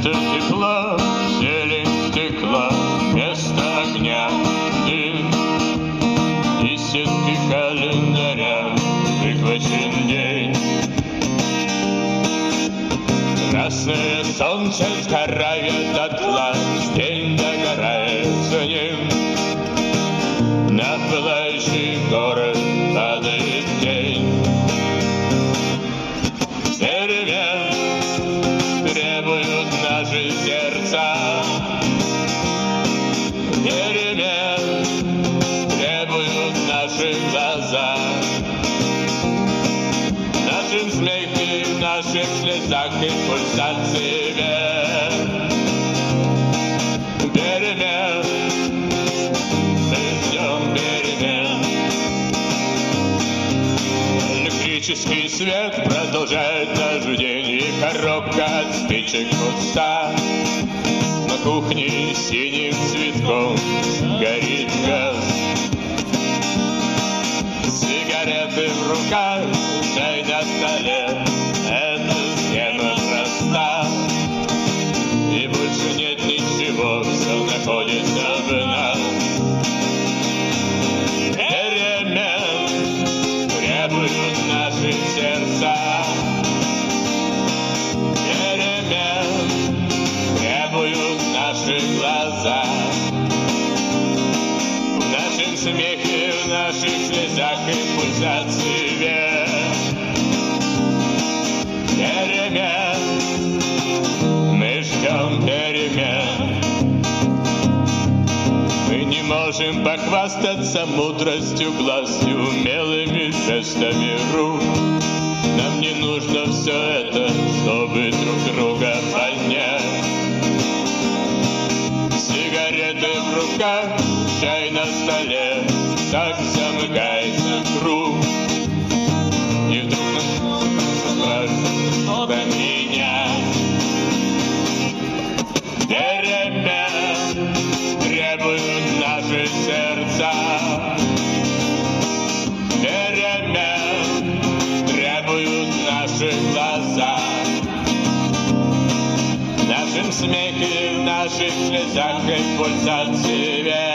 Место тепла, зелень стекла, место огня, дым. И сетки календаря выхвачен день. Красное солнце сгорает дотла, день догорает за ним. На пылающий город падает тень. Перемен требуют наши сердца. Перемен требуют наши глаза. В нашем смехе, в наших слезах и пульсации вен. Перемен, мы ждем перемен. Электрический свет продолжает наш день, и коробка от спичек пуста. На кухне синим цветком горит газ. Сигареты в руках, чай на столе. Это схема проста. И больше нет ничего, все находится в нас. Перемен требуют наши сердца. Перемен требуют наши глаза. В нашем смехе, в наших слезах и пульсации вен. Перемен, мы ждем перемен. Мы не можем похвастаться мудростью глаз и умелыми жестами рук. Нам не нужно все это, чтобы друг друга понять. Сигареты в руках, чай на столе, так замыкается круг. И вдруг нас спрашивают, что поменять. Перемен требуют наши сердца. Перемен требуют наши глаза. В нашем смехе, в наших слезах и пульсации вен.